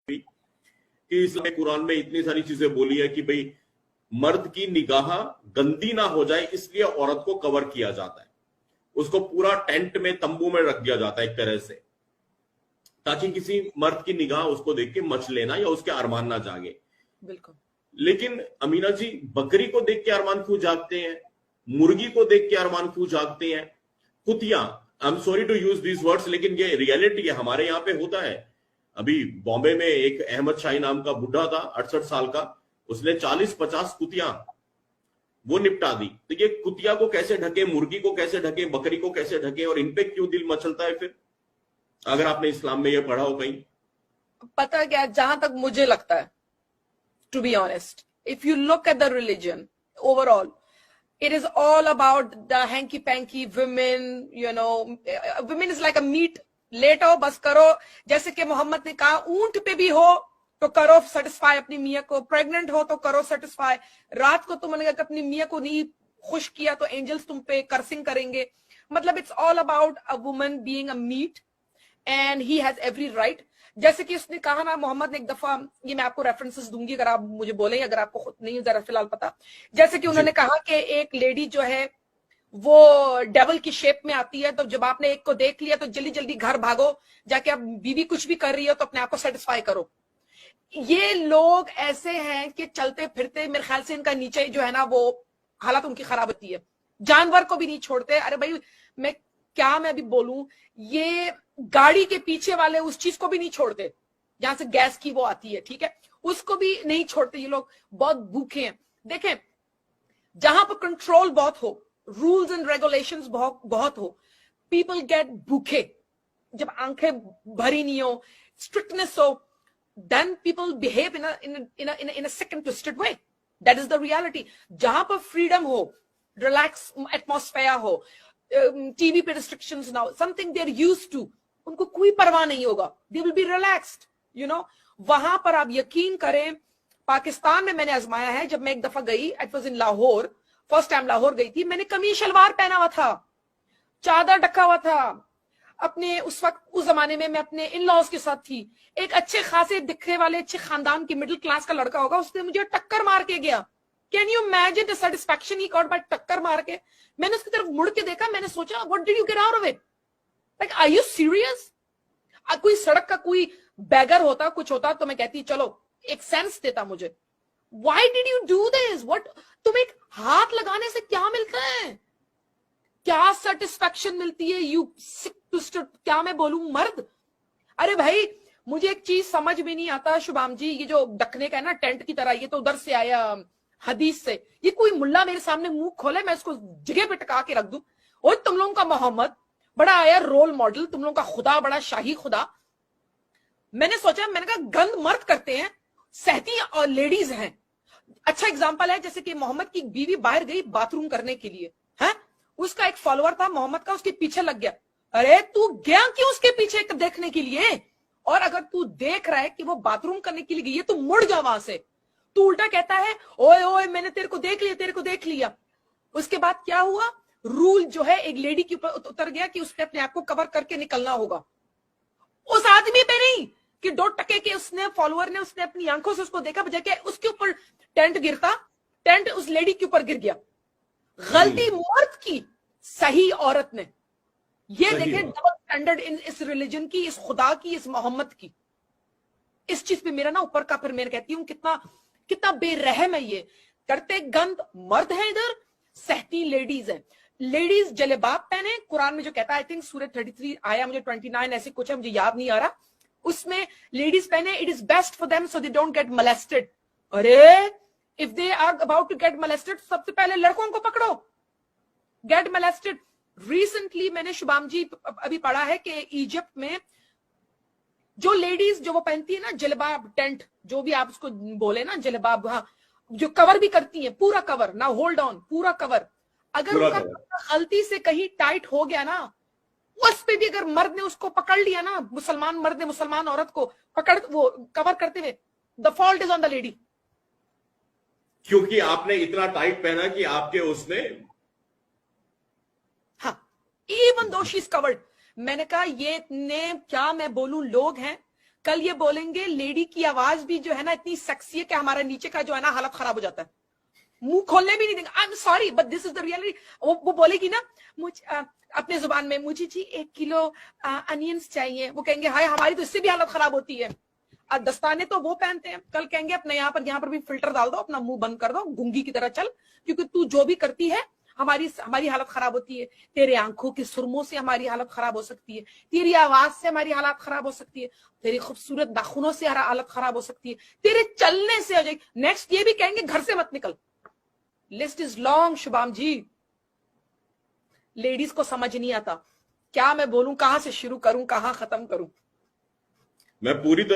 कि इस्लाम कुरान में इतनी सारी चीजें बोली है कि भाई मर्द की निगाह गंदी ना हो जाए इसलिए औरत को कवर किया जाता है, उसको पूरा टेंट में तंबू में रख दिया जाता है एक तरह से, ताकि किसी मर्द की निगाह उसको देख के मच लेना या उसके अरमान ना जागे। बिल्कुल। लेकिन अमीना जी, बकरी को देख के अरमान क्यों जागते हैं, मुर्गी को देख के अरमान क्यों जागते हैं, कुतिया, I am sorry to use these words, लेकिन ये रियलिटी है, हमारे यहाँ पे होता है। अभी बॉम्बे में एक अहमद शाही नाम का बुढ़ा था 68 साल का, उसने 40-50 कुतिया वो निपटा दी। तो ये कुतिया को कैसे ढके, मुर्गी को कैसे ढके, बकरी को कैसे ढके, और इन पे क्यों दिल मचलता है फिर, अगर आपने इस्लाम में ये पढ़ा हो कहीं? पता है क्या, जहां तक मुझे लगता है, to be honest, if you look at the religion overall, it is all about the hanky panky women, you know, women is like a meat, लेटो बस करो, जैसे कि मोहम्मद ने कहा ऊंट पे भी हो तो करो सेटिस्फाई अपनी मियां को, प्रेग्नेंट हो तो करो सेटिस्फाई, रात को तुमने अपनी मियां को नहीं खुश किया तो एंजल्स तुम पे कर्सिंग करेंगे। मतलब it's all about a woman being a meat and he has every right. जैसे कि उसने कहा ना, मोहम्मद ने एक दफा, ये मैं आपको रेफरेंसेस दूंगी अगर आप मुझे बोलें, अगर आपको खुद नहीं जरा फिलहाल पता, जैसे कि उन्होंने कहा कि एक लेडी जो है वो डेवल की शेप में आती है, तो जब आपने एक को देख लिया तो जल्दी जल्दी घर भागो, जाके आप बीवी कुछ भी कर रही हो तो अपने आप को सेटिस्फाई करो। ये लोग ऐसे हैं कि चलते फिरते मेरे ख्याल से इनका नीचे जो है ना वो हालत उनकी खराब होती है, जानवर को भी नहीं छोड़ते। अरे भाई मैं अभी बोलूं, ये गाड़ी के पीछे वाले उस चीज को भी नहीं छोड़ते जहां से गैस की वो आती है, ठीक है, उसको भी नहीं छोड़ते। ये लोग बहुत भूखे हैं। देखें, जहां पर कंट्रोल बहुत हो, रूल्स एंड रेगुलेशंस बहुत हो, पीपल गेट भूखे। जब आंखें भरी नहीं हो, स्ट्रिक्टनेस हो, then people behave in a sick and twisted way. That is the reality. जहां पर फ्रीडम हो, रिलैक्स एटमॉस्फेयर हो, टीवी पे रिस्ट्रिक्शंस ना हो, something they are used to, उनको कोई परवाह नहीं होगा, they will be relaxed, you know. वहां पर आप यकीन करें, पाकिस्तान में मैंने आजमाया है। जब मैं एक दफा गई, it was in Lahore, first time Lahore गई थी, मैंने कमीज शलवार पहना हुआ था, चादर ढका हुआ था। अपने उस वक्त, उस जमाने में मैं अपने इन लॉज के साथ थी, एक अच्छे खासे दिखने वाले अच्छे खानदान की मिडिल क्लास का लड़का होगा, उसने मुझे टक्कर मार के गया। Can you imagine the satisfaction he got by टक्कर मार के? मैंने उसकी तरफ मुड़ के देखा, मैंने सोचा what did you get out of it, like are you serious? कोई सड़क का कोई बैगर होता, कुछ होता, तो मैं कहती चलो एक सेंस देता मुझे। Why did you do this? What, तुम एक हाथ लगाने से क्या मिलता है, क्या सेटिस्फैक्शन मिलती है? यू सिक ट्विस्टेड, क्या मैं बोलूं, मर्द। अरे भाई मुझे एक चीज समझ में नहीं आता शुभाम जी, ये जो ढकने का है ना टेंट की तरह, ये तो उधर से आया हदीस से, ये कोई मुल्ला मेरे सामने मुंह खोले मैं इसको जगह पे टका के रख दूं। और तुम लोगों का मोहम्मद बड़ा आया रोल मॉडल, तुम लोगों का खुदा बड़ा शाही खुदा। मैंने सोचा, मैंने कहा गंद मर्द करते हैं, सहती और लेडीज हैं। अच्छा एग्जाम्पल है, जैसे कि मोहम्मद की बीवी बाहर गई बाथरूम करने के लिए, है, उसका एक फॉलोअर था मोहम्मद का, उसके पीछे लग गया। अरे तू गया क्यों उसके पीछे देखने के लिए? और अगर तू देख रहा है कि वो बाथरूम करने के लिए गई है तो मुड़ जा वहां से। तू उल्टा कहता है ओए ओए मैंने तेरे को देख लिया, तेरे को देख लिया। उसके बाद क्या हुआ, रूल जो है एक लेडी के ऊपर उतर गया कि उसने अपने आप को कवर करके निकलना होगा। उस आदमी पे नहीं कि 2 टके के उसने फॉलोअर ने, उसने अपनी आंखों से उसको देखा, बजाय के उसके ऊपर टेंट गिरता, टेंट उस लेडी के ऊपर गिर गया। गलती मर्द की, सही औरत ने। ये देखें डबल स्टैंडर्ड इन इस रिलीजन की, इस खुदा की, इस मोहम्मद की। इस चीज पे मेरा ना ऊपर का, फिर मैं कहती हूँ कितना कितना बेरहम है ये। करते गंद मर्द है, इधर सहती लेडीज है। लेडीज जलेबाब पहने, कुरान में जो कहता है, आई थिंक सूरह 33 आया, मुझे 29 ऐसे कुछ है, मुझे याद नहीं आ रहा, उसमें लेडीज पहने, it is best for them so they don't get molested. अरे if they are about to get molested, सबसे पहले लड़कों को पकड़ो, गेट मोलेस्टेड। रिसेंटली मैंने शुभाम जी अभी पढ़ा है कि इजिप्ट में जो लेडीज जो वो पहनती है ना जलबाब, टेंट जो भी आप उसको बोले ना, जलबाब, हाँ, जो कवर भी करती है, पूरा कवर ना, होल्ड ऑन, पूरा कवर, अगर उनका गलती से कहीं टाइट हो गया ना, उस पे भी अगर मर्द ने उसको पकड़ लिया ना, मुसलमान मर्द ने मुसलमान औरत को पकड़ वो कवर करते हुए, the fault is on the lady, क्योंकि आपने इतना टाइट पहना कि आपके उसमें, हाँ, even though she is covered. मैंने कहा ये इतने क्या मैं बोलूं लोग हैं, कल ये बोलेंगे लेडी की आवाज भी जो है ना इतनी सेक्सी है कि हमारा नीचे का जो है ना हालत खराब हो जाता है, मुंह खोलने भी नहीं देंगे। आई am sorry but this is the reality. वो बोलेगी ना अपने जुबान में, मुझे जी 1 किलो अनियंस चाहिए, वो कहेंगे हाय हमारी तो इससे भी हालत खराब होती है। दस्ताने तो वो पहनते हैं, कल कहेंगे अपने यहाँ पर भी फिल्टर डाल दो, अपना मुंह बंद कर दो, गूंगी की तरह चल, क्योंकि तू जो भी करती है हमारी हालत खराब होती है। तेरे आंखों के सुरमों से हमारी हालत खराब हो सकती है, तेरी आवाज से हमारी हालत खराब हो सकती है, तेरी खूबसूरत नाखूनों से हालत खराब हो सकती है, तेरे चलने से हो जाएगी। नेक्स्ट ये भी कहेंगे घर से मत निकल। List is long Shubham ji. Ladies को समझ नहीं आता क्या मैं बोलूं, कहां से शुरू करूं, कहां खत्म करूं। मैं पूरी तरह